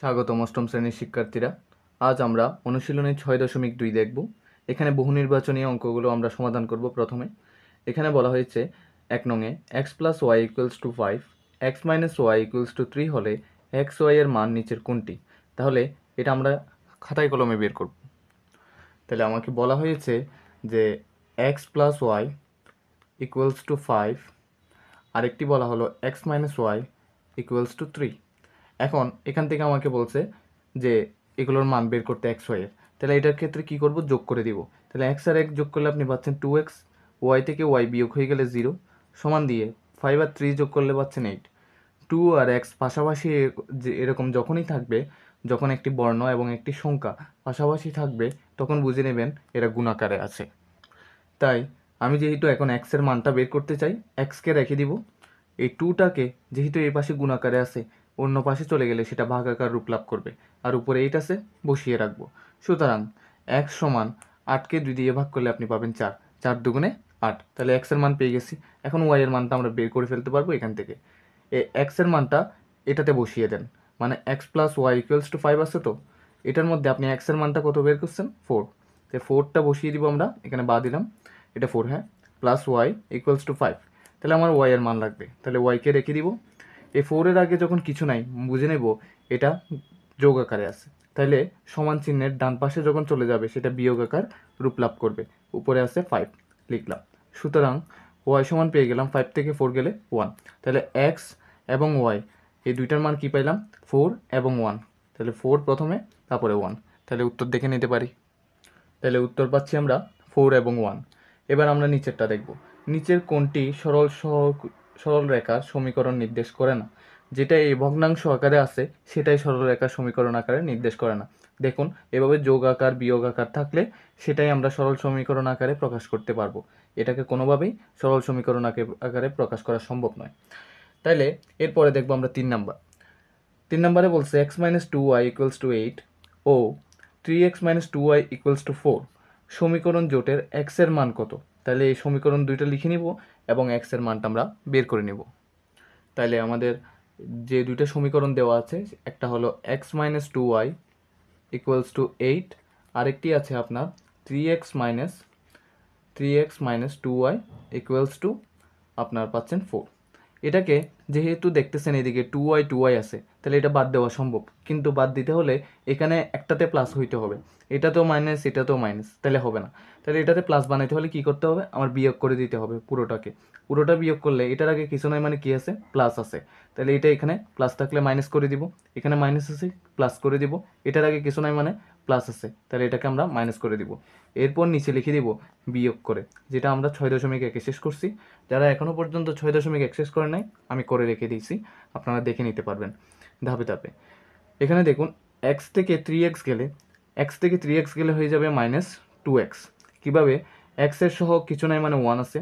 স্বাগতম অষ্টম শ্রেণীর শিক্ষার্থীরা। আজ আমরা অনুশীলনী 6.2 দেখব। এখানে বহু নির্বাচনী অঙ্কগুলো আমরা সমাধান করব। প্রথমে এখানে বলা হয়েছে 1 নংয়ে x + y = 5, x - y = 3 হলে x y এর মান নিচের কোনটি? তাহলে এটা আমরা খাতায় কলমে বের করব। তাহলে আমাকে বলা হয়েছে যে x + y = 5, আরেকটি বলা হলো x - y = 3। এখন এখান থেকে আমাকে বলছে যে এগুলোর মান বের করতে এক্স ওয়াই এর। তাহলে এটার ক্ষেত্রে কি করব? যোগ করে দিব। তাহলে এক্স আর এক যোগ করলে আপনি পাচ্ছেন 2x, ওয়াই থেকে ওয়াই বিয়োগ হয়ে গেলে 0 সমান দিয়ে 5 আর 3 যোগ করলে পাচ্ছেন 8। 2 আর x পাশাপাশি যে এরকম যখনই থাকবে, যখন একটি বর্ণ এবং একটি সংখ্যা পাশাপাশি থাকবে তখন বুঝে নেবেন এরা গুণাকারে আছে। তাই আমি যেহেতু এখন x এর মানটা বের করতে চাই, x-কে রেখে দিব। এই 2টাকে যেহেতু এই পাশে গুণাকারে আছে, অন্য পাশে চলে গেলে সেটা ভাগাকার রূপ লাভ করবে, আর উপরে 8 আছে, বসিয়ে রাখবো। সুতরাং x সমান 8কে 2 দিয়ে ভাগ করলে আপনি পাবেন 4, 4 দুগুণে 8। তাহলে x এর মান পেয়ে গেছি। এখন y এর মানটা আমরা বের করে ফেলতে পারবো এখান থেকে। এই x এর মানটা এটাতে বসিয়ে দেন, মানে x + y = 5 আছে, তো এটার মধ্যে আপনি x এর মানটা কত বের করছেন? 4। তো 4টা বসিয়ে দিব আমরা, এখানে বা দিলাম, এটা 4, হ্যাঁ, +y = 5। তাহলে আমার y এর মান লাগবে, তাহলে y-কে রেখে দিব। এই 4 এর আগে যখন কিছু নাই, বুঝে নেব এটা যোগ আকারে আছে। তাহলে সমান চিহ্নের ডান পাশে যখন চলে যাবে সেটা বিয়োগ আকার রূপ লাভ করবে। উপরে আছে 5 লিখলাম। সুতরাং y সমান পেয়ে গেলাম 5 থেকে 4 গেলে 1। তাহলে x এবং y এই দুইটার মান কি পাইলাম? 4 এবং 1। তাহলে 4 প্রথমে, তারপরে 1। তাহলে উত্তর দেখে নিতে পারি। তাহলে উত্তর পাচ্ছি আমরা 4 এবং 1। এবার আমরা নিচেরটা দেখব। নিচের কোনটি সরল রেখার সমীকরণ নির্দেশ করে না? যেটা এই ভগ্নাংশ আকারে আছে সেটাই সরল রেখার সমীকরণ আকারে নির্দেশ করে না। দেখুন, এভাবে যোগ আকার বিয়োগ আকার থাকলে সেটাই আমরা সরল সমীকরণ আকারে প্রকাশ করতে পারবো। এটাকে কোনোভাবেই সরল সমীকরণ আকারে প্রকাশ করা সম্ভব নয়। তাইলে এরপরে দেখবো আমরা 3 নাম্বার। 3 নম্বরে বলছে x - 2y = 8 ও 3x - 2y = 4 সমীকরণ জোটের x এর মান কত? তাহলে এই সমীকরণ দুইটা লিখে নিব এবং x এর মানটা আমরা বের করে নিব। তাহলে আমাদের যে দুইটা সমীকরণ দেওয়া আছে, একটা হলো x - 2y = 8, আরেকটি আছে আপনার 3x - 2y আপনার পাচ্ছেন 4। এটাকে যেহেতু দেখতেছেন এদিকে 2y আছে, তাহলে এটা বাদ দেওয়া সম্ভব, কিন্তু বাদ দিতে হলে এখানে একটাতে প্লাস হইতে হবে। এটাতেও মাইনাস, এটাতেও মাইনাস, তাহলে হবে না। তাহলে এটাতে প্লাস বানাইতে হলে কি করতে হবে? আমার বিয়োগ করে দিতে হবে পুরোটাকে। পুরোটা বিয়োগ করলে এটার আগে কিছু নয়, মানে কি আছে? প্লাস আছে। তাহলে এটা এখানে প্লাস থাকলে মাইনাস করে দিব, এখানে মাইনাস আছে প্লাস করে দিব, এটার আগে কিছু নয় মানে প্লাস আছে, তাহলে এটাকে আমরা মাইনাস করে দিব। এরপর নিচে লিখে দিব বিয়োগ করে, যেটা আমরা 6.1 শেষ করছি। যারা এখনও পর্যন্ত 6.1 শেষ করে নাই, আমি করে রেখে দিয়েছি, আপনারা দেখে নিতে পারবেন ধাপে ধাপে। এখানে দেখুন, x থেকে 3x গেলে হয়ে যাবে -2x। কীভাবে? x এর সহ কিছু নাই মানে 1 আছে,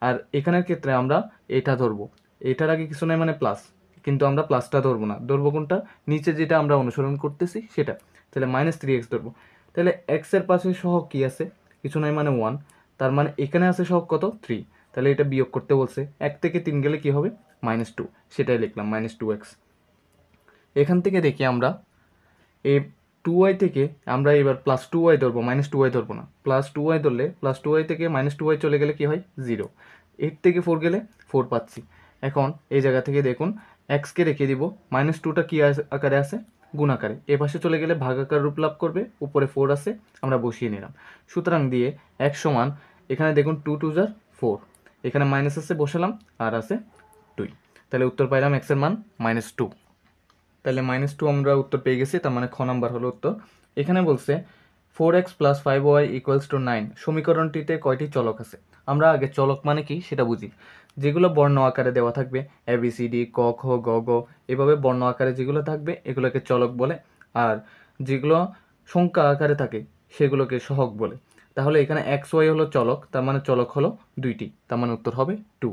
আর এখানের ক্ষেত্রে আমরা এটা ধরবো, এটার আগে কিছু নাই মানে প্লাস, কিন্তু আমরা প্লাসটা ধরবো না, ধরবো কোনটা? নিচে যেটা আমরা অনুসরণ করতেছি সেটা। তাহলে -3x ধরবো। তাহলে x এর পাশে সহ কি আছে? কিছু নাই মানে 1, তার মানে এখানে আছে সহ কত? 3। তাহলে এটা বিয়োগ করতে বলছে, 1 থেকে 3 গেলে কি হবে? -2, সেটাই লিখলাম -2x। এখান থেকে দেখি আমরা এই 2y থেকে আমরা এবার +2y ধরবো, -2y ধরবো না। +2y ধরলে +2y থেকে -2y চলে গেলে কি হয়? 0। 8 থেকে 4 গেলে 4 পাচ্ছি। এখন এই জায়গা থেকে দেখুন, x-কে রেখে দিব, -2টা কি আকারে আছে? গুণ আকারে। এ পাশে চলে গেলে ভাগাকার রূপ লাভ করবে, উপরে 4 আছে, আমরা বসিয়ে নিলাম। সুতরাং দিয়ে x সমান, এখানে দেখুন 2 2 = 4, এখানে মাইনাস আছে বসালাম, আর আছে 2। তাহলে উত্তর পাইলাম x এর মান -2। তাহলে -2 আমরা উত্তর পেয়ে গেছি, তার মানে খ নাম্বার হলো উত্তর। এখানে বলছে 4x + 5y = 9 সমীকরণটিতে কয়টি চলক আছে? আমরা আগে চলক মানে কি সেটা বুঝি। যেগুলো বর্ণ আকারে দেওয়া থাকবে, ABCD, ক খ গ ঘ, এভাবে বর্ণ আকারে যেগুলো থাকবে এগুলোকে চলক বলে, আর যেগুলো সংখ্যা আকারে থাকে সেগুলোকে সহগ বলে। তাহলে এখানে XY হলো চলক, তার মানে চলক হলো 2টি, তার মানে উত্তর হবে 2।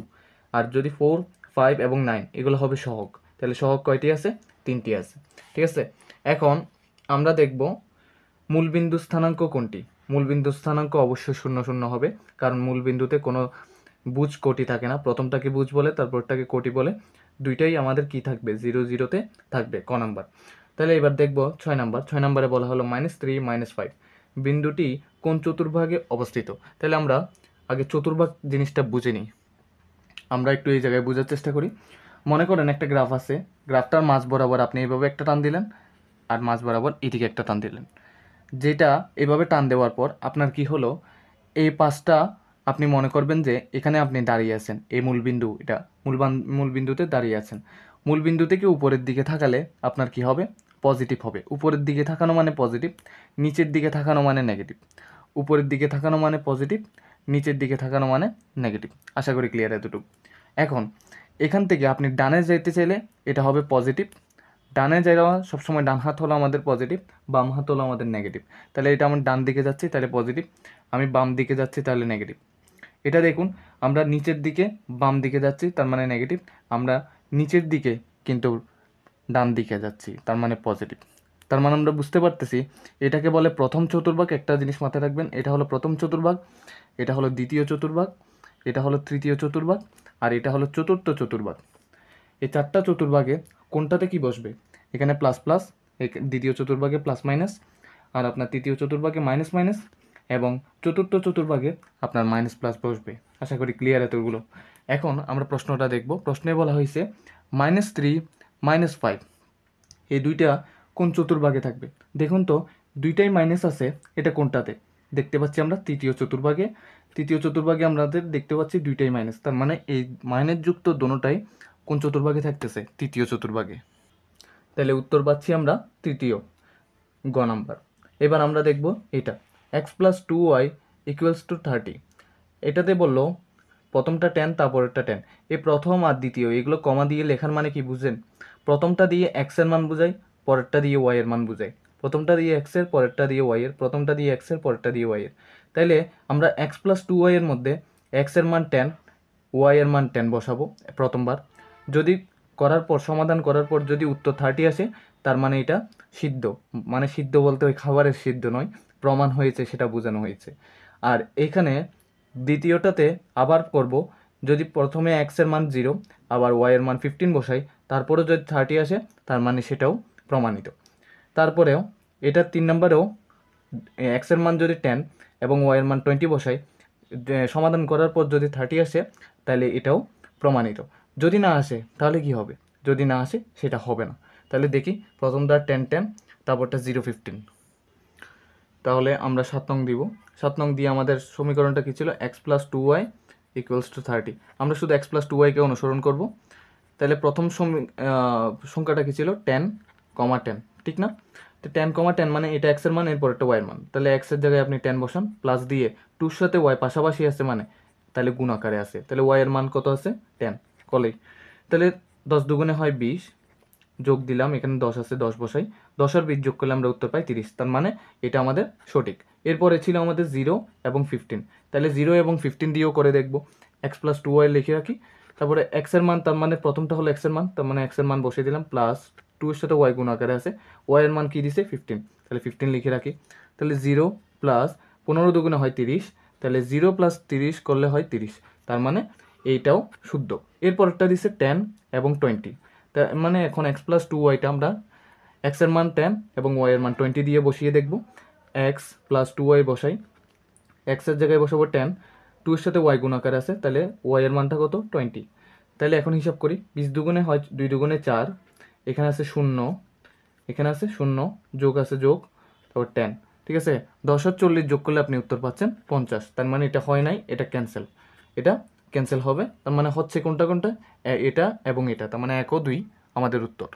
আর যদি 4, 5 এবং 9 এগুলো হবে সহগ, তাহলে সহগ কয়টি আছে? 3টি আছে। ঠিক আছে, এখন আমরা দেখব মূলবিন্দু স্থানাঙ্ক কোনটি। মূলবিন্দু স্থানাঙ্ক অবশ্যই 0 0 হবে, কারণ মূলবিন্দুতে কোনো বুজ কোটি থাকে না। প্রথমটাকে বুজ বলে, তারপরটাকে কোটি বলে, দুইটাই আমাদের কি থাকবে? 0 0-তে থাকবে, ক নাম্বার। তাহলে এবার দেখব 6 নাম্বার। 6 নাম্বারে বলা হলো -3 -5 বিন্দুটি কোন চতুর্ভাগে অবস্থিত। তাহলে আমরা আগে চতুর্ভাগ জিনিসটা বুঝে নিই। আমরা একটু এই জায়গায় বোঝার চেষ্টা করি। মনে করেন একটা গ্রাফ আছে, গ্রাফটার মাঝ বরাবর আপনি এইভাবে একটা টান দিলেন, আর মাঝ বরাবর এদিকে একটা টান দিলেন। যেটা এভাবে টান দেওয়ার পর আপনার কি হলো, এই পাশটা আপনি মনে করবেন যে এখানে আপনি দাঁড়িয়ে আছেন, এই মূলবিন্দু, এটা মূল বিন্দুতে দাঁড়িয়ে আছেন। মূল বিন্দু থেকে উপরের দিকে থাকালে আপনার কি হবে, পজিটিভ হবে। উপরের দিকে থাকানো মানে পজিটিভ, নিচের দিকে থাকানো মানে নেগেটিভ। উপরের দিকে থাকানো মানে পজিটিভ, নিচের দিকে থাকানো মানে নেগেটিভ। আশা করি ক্লিয়ার এতটুকু। এখন এখান থেকে আপনি ডানে যেতে চাইলে এটা হবে পজিটিভ। ডানে যাওয়া সবসময় ডান হাত হলো আমাদের পজিটিভ, বাম হাত হলো আমাদের নেগেটিভ। তাহলে এটা আমার ডান দিকে যাচ্ছি তাহলে পজিটিভ, আমি বাম দিকে যাচ্ছি তাহলে নেগেটিভ। এটা দেখুন, আমরা নিচের দিকে বাম দিকে যাচ্ছি তার মানে নেগেটিভ, আমরা নিচের দিকে কিন্তু ডান দিকে যাচ্ছি তার মানে পজিটিভ। তার মানে আমরা বুঝতে পারতেছি এটাকে বলে প্রথম চতুর্ভাগ। একটা জিনিস মাথায় রাখবেন, এটা হলো প্রথম চতুর্ভাগ, এটা হলো দ্বিতীয় চতুর্ভাগ, এটা হলো তৃতীয় চতুর্ভাগ, আর এটা হলো চতুর্থ চতুর্ভাগ। এই চারটা চতুর্ভাগে কোনটাতে কি বসবে, এখানে প্লাস প্লাস, দ্বিতীয় চতুর্ভাগে প্লাস মাইনাস, আর আপনার তৃতীয় চতুর্ভাগে মাইনাস মাইনাস, এবং চতুর্থ চতুর্ভাগে আপনার মাইনাস প্লাস বসবে। আশা করি ক্লিয়ার এতগুলো। এখন আমরা প্রশ্নটা দেখব। প্রশ্নে বলা হয়েছে -3 -5 এই দুইটা কোন চতুর্ভাগে থাকবে। দেখুন তো দুইটাই মাইনাস আছে, এটা কোনটাতে দেখতে পাচ্ছি আমরা, তৃতীয় চতুর্ভাগে। তৃতীয় চতুর্ভাগে আমাদের দেখতে পাচ্ছি দুইটাই মাইনাস, তার মানে এই মাইনাস যুক্ত দোনোটাই কোন চতুর্ভাগে থাকতেছে, তৃতীয় চতুর্ভাগে। তাহলে উত্তর পাচ্ছি আমরা তৃতীয়, গ নাম্বার। এবার আমরা দেখব এটা x + 2y = 30। এটাতে বললো প্রথমটা 10 তারপরেরটা 10। এই প্রথম আর দ্বিতীয় এগুলো কমা দিয়ে লেখার মানে কি বুঝেন? প্রথমটা দিয়ে x এর মান বোঝায়, পরেরটা দিয়ে y এর মান বোঝায়। প্রথমটা দিয়ে x এর, পরেরটা দিয়ে y এর, প্রথমটা দিয়ে x এর, পরেরটা দিয়ে y এর। তাইলে আমরা x + 2y এর মধ্যে x এর মান 10, y এর মান 10 বসাবো প্রথমবার। যদি করার পর, সমাধান করার পর যদি উত্তর 30 আসে, তার মানে এটা সিদ্ধ। মানে সিদ্ধ বলতে ওই খাবারের সিদ্ধ নয়, প্রমাণ হয়েছে সেটা বোঝানো হয়েছে। আর এখানে দ্বিতীয়টাতে আবার করব, যদি প্রথমে x এর মান 0 আবার y এর মান 15 বসাই, তারপরেও যদি 30 আসে, তার মানে সেটাও প্রমাণিত। তারপরেও এটা 3 নম্বরেও x এর মান যদি 10 এবং y এর মান 20 বসাই, সমাধান করার পর যদি 30 আসে, তাহলে এটাও প্রমাণিত। যদি না আসে তাহলে কি হবে? যদি না আসে সেটা হবে না। তাহলে দেখি, প্রথমটা 10 10, তারপরটা 0 15। তাহলে আমরা 7 নং দিব। 7 নং দিয়ে আমাদের সমীকরণটা কী ছিল, x + 2y = 30। আমরা শুধু x + 2y-কে অনুসরণ করব। তাহলে প্রথম সংখ্যাটা কী ছিল, 10, 10, ঠিক না? তো 10, 10 মানে এটা x এর মান, এরপর একটা y এর মান। তাহলে x এর জায়গায় আপনি 10 বসান, প্লাস দিয়ে 2-র সাথে y পাশাপাশি আছে মানে, তাহলে গুণ আকারে আছে। তাহলে y এর মান কত আছে, 10 কলেই। তাহলে 10 দুগুণে হয় 20, যোগ দিলাম, এখানে 10 আছে, 10 বসাই, 10 আর 20 যোগ করলে আমরা উত্তর পাই 30। তার মানে এটা আমাদের সঠিক। এরপরে ছিল আমাদের 0 এবং 15। তাহলে 0 এবং 15 দিয়েও করে দেখব। x + 2y লিখে রাখি, তারপরে x এর মান, তার মানে প্রথমটা হলো x এর মান, তার মানে x এর মান বসিয়ে দিলাম, প্লাস 2 এর সাথে y গুণ আকারে আছে, y এর মান কি দিছে, 15। তাহলে 15 লিখে রাখি। তাহলে 0 প্লাস 15 দুগুণে হয় 30, তাহলে 0 + 30 করলে হয় 30। তার মানে এইটাও শুদ্ধ। এরপরটা দিছে 10 এবং 20। তার মানে এখন x + 2y-টা আমরা x এর মান 10 এবং y এর মান 20 দিয়ে বসিয়ে দেখব। x + 2y বসাই, x এর জায়গায় বসাবো 10, 2 এর সাথে y গুণ আকারে আছে, তাহলে y এর মানটা কত, 20। তাহলে এখন হিসাব করি, 20 দুগুণে হয় 2 দুগুণে 4, এখানে আছে 0, এখানে আছে 0, যোগ আছে যোগ, তারপর 10, ঠিক আছে? 10 আর 40 যোগ করলে আপনি উত্তর পাচ্ছেন 50। তার মানে এটা হয় নাই, এটা ক্যান্সেল, এটা ক্যান্সেল হবে। তার মানে হচ্ছে কোনটা কোনটা, এটা এবং এটা, তার মানে 1 ও 2 আমাদের উত্তর।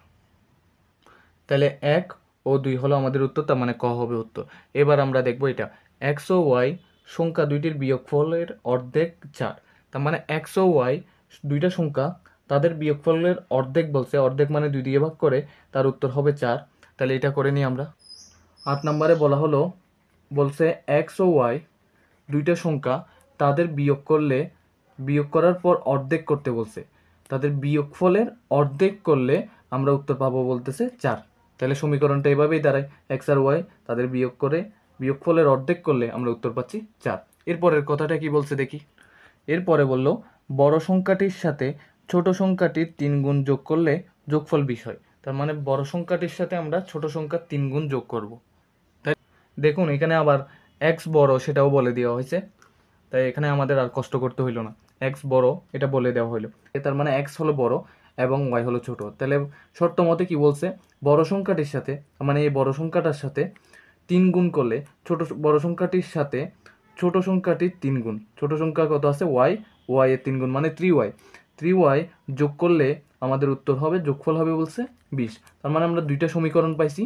তাহলে 1 ও 2 হলো আমাদের উত্তর, তার মানে ক হবে উত্তর। এবার আমরা দেখব এটা x ও y সংখ্যা দুইটির বিয়োগফলের অর্ধেক 4। তার মানে x ও y দুইটা সংখ্যা, তাদের বিয়োগফলের অর্ধেক বলছে, অর্ধেক মানে 2 দিয়ে ভাগ করে, তার উত্তর হবে 4। তাহলে এটা করে নিই আমরা। 8 নম্বরে বলা হলো, বলছে x ও y দুইটা সংখ্যা, তাদের বিয়োগ করার পর অর্ধেক করতে বলছে। তাদের বিয়োগফলের অর্ধেক করলে আমরা উত্তর পাবো বলতেছে 4। তাহলে সমীকরণটা এভাবেই দাঁড়ায়, x আর y তাদের বিয়োগফলের অর্ধেক করলে আমরা উত্তর পাচ্ছি 4। এরপরের কথাটা কি বলছে দেখি। এরপরে বলল, বড় সংখ্যাটির সাথে ছোট সংখ্যাটির 3 গুণ যোগ করলে যোগফল 20 হয়। তার মানে বড় সংখ্যাটির সাথে আমরা ছোট সংখ্যার 3 গুণ যোগ করব। তাই দেখুন এখানে আবার এক্স বড় সেটাও বলে দেওয়া হয়েছে, তাই এখানে আমাদের আর কষ্ট করতে হইলো না, এক্স বড় এটা বলে দেওয়া হলো। তার মানে এক্স হলো বড় এবং ওয়াই হলো ছোট। তাহলে শর্ত মতে কি বলছে, বড় সংখ্যাটির সাথে মানে এই বড় সংখ্যাটার সাথে 3 গুণ করলে বড় সংখ্যাটির সাথে ছোট সংখ্যাটির 3 গুণ, ছোট সংখ্যা কত আছে ওয়াই, ওয়াই এর 3 গুণ মানে 3y, 3y যোগ করলে আমাদের উত্তর হবে, যোগফল হবে বলছে 20। তার মানে আমরা দুইটা সমীকরণ পাইছি।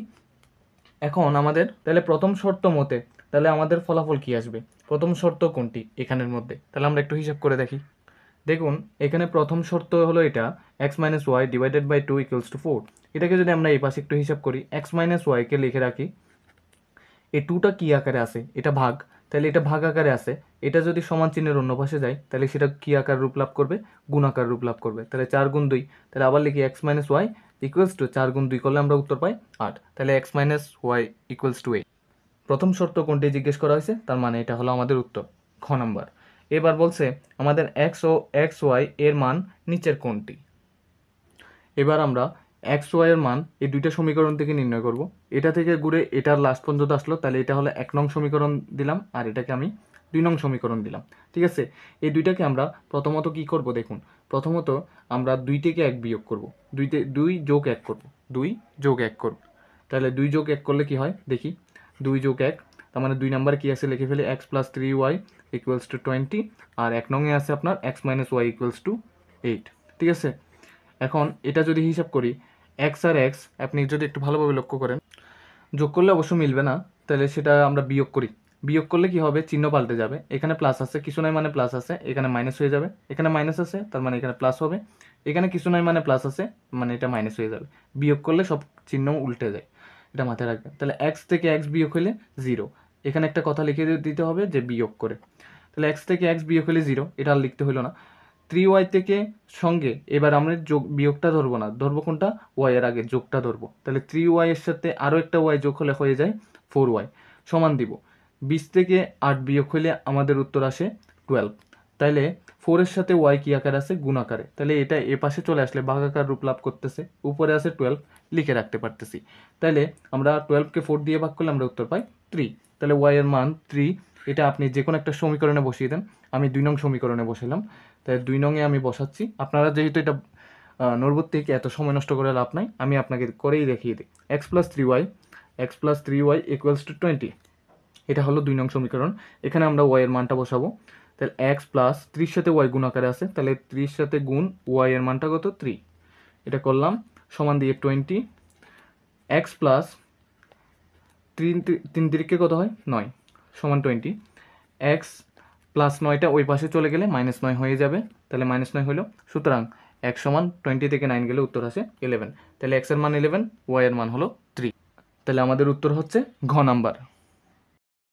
এখন আমাদের তাহলে প্রথম শর্ত মতে তাহলে আমাদের ফলাফল কি আসবে, প্রথম শর্ত কোনটি এখানের মধ্যে, তাহলে আমরা একটু হিসাব করে দেখি। দেখুন এখানে প্রথম শর্ত হলো এটা x minus y divided by 2 equals to 4। এটাকে যদি আমরা এই পাশে একটু হিসাব করি, এক্স মাইনাস ওয়াইকে লিখে রাখি, এই 2টা কি আকারে আছে, এটা ভাগ, তাহলে এটা ভাগ আকারে আছে, এটা যদি সমান চিহ্নের অন্য পাশে যায় তাহলে সেটা কি আকার রূপ লাভ করবে, গুণ আকার রূপ লাভ করবে। তাহলে 4 গুণ 2, তাহলে আবার লিখি x minus y equals to 4 গুণ 2 করলে আমরা উত্তর পাই 8, তাহলে x minus y equals to 8। প্রথম শর্ত কোনটি জিজ্ঞেস করা হয়েছে, তার মানে এটা হলো আমাদের উত্তর, খ নাম্বার। এবার বলছে আমাদের এক্স ও এক্স ওয়াই এর মান নিচের কোনটি। এবার আমরা এক্স ওয়াই এর মান এই দুইটা সমীকরণ থেকে নির্ণয় করব। এটা থেকে ঘুরে এটার লাস্ট পর্যন্ত আসলো, তাহলে এটা হলো 1 নং সমীকরণ দিলাম আর এটাকে আমি 2 নং সমীকরণ দিলাম। ঠিক আছে, এই দুইটাকে আমরা প্রথমত কি করব, দেখুন প্রথমত আমরা 2 থেকে 1 বিয়োগ করব, 2 যোগ 1 করব, 2 যোগ 1 করব। তাহলে 2 যোগ 1 করলে কি হয় দেখি, 2 যোগ 1, তার মানে 2 নাম্বার কি আছে লিখে ফেলি, x plus 3y equals to 20, আর 1 নংয়ে আছে আপনার x minus y equals to 8। ঠিক আছে, এখন এটা যদি হিসাব করি, এক্স আর এক্স আপনি যদি একটু ভালোভাবে লক্ষ্য করেন, যোগ করলে অবশ্য মিলবে না, তাহলে সেটা আমরা বিয়োগ করি। বিয়োগ করলে কি হবে, চিহ্ন পাল্টে যাবে, এখানে প্লাস আছে কিছু নাই মানে প্লাস আছে, এখানে মাইনাস হয়ে যাবে, এখানে মাইনাস আছে তার মানে এখানে প্লাস হবে, এখানে কিছু নাই মানে প্লাস আছে মানে এটা মাইনাস হয়ে যাবে। বিয়োগ করলে সব চিহ্ন উল্টে যায়, এটা মাথায় রাখবেন। তাহলে এক্স থেকে এক্স বিয়োগ হলে 0, এখানে একটা কথা লিখে দিতে হবে যে বিয়োগ করে। তাহলে এক্স থেকে এক্স বিয়োগ হলে 0, এটা আর লিখতে হলো না। 3y থেকে সঙ্গে এবার আমরা যোগ বিয়োগটা ধরবো না, ধরবো কোনটা, ওয়াই এর আগে যোগটা ধরবো। তাহলে 3y এর সাথে আরও একটা ওয়াই যোগ হলে হয়ে যায় 4y, সমান দিব 20 থেকে 8 বিয়োগ হলে আমাদের উত্তর আসে 12। তাহলে 4 এর সাথে ওয়াই কি আকার আছে, গুণ আকারে, তাহলে এটা এ পাশে চলে আসলে ভাগাকার রূপ লাভ করতেছে, উপরে আছে 12 লিখে রাখতে পারতেছি। তাহলে আমরা 12কে 4 দিয়ে ভাগ করলে আমরা উত্তর পাই 3। তাহলে ওয়াই এর মান 3, এটা আপনি যে কোনো একটা সমীকরণে বসিয়ে দেন, আমি 2 নং সমীকরণে বসালাম, তাই 2 নংয়ে আমি বসাচ্ছি। আপনারা যেহেতু এটা নোটবুক থেকে এত সময় নষ্ট করে লাভ নাই, আমি আপনাকে করেই দেখিয়ে দিই। X plus 3y equals to 20, এটা হলো 2 নং সমীকরণ। এখানে আমরা ওয়াই এর মানটা বসাবো, তাহলে এক্স প্লাস 3 সাথে ওয়াই গুণ আকারে আছে, তাহলে 3 সাথে গুণ ওয়াই এর মানটা কত 3, এটা করলাম সমান দিয়ে 20, এক্স প্লাস 3 তিরিকে কত হয় 9 সমান 20, এক্স প্লাস 9টা ওই পাশে চলে গেলে -9 হয়ে যাবে, তাহলে -9 হলো, সুতরাং x সমান 20 থেকে 9 গেলে উত্তর আসে 11। তাহলে x এর মান 11, y এর মান হলো 3। তাহলে আমাদের উত্তর হচ্ছে ঘ নাম্বার।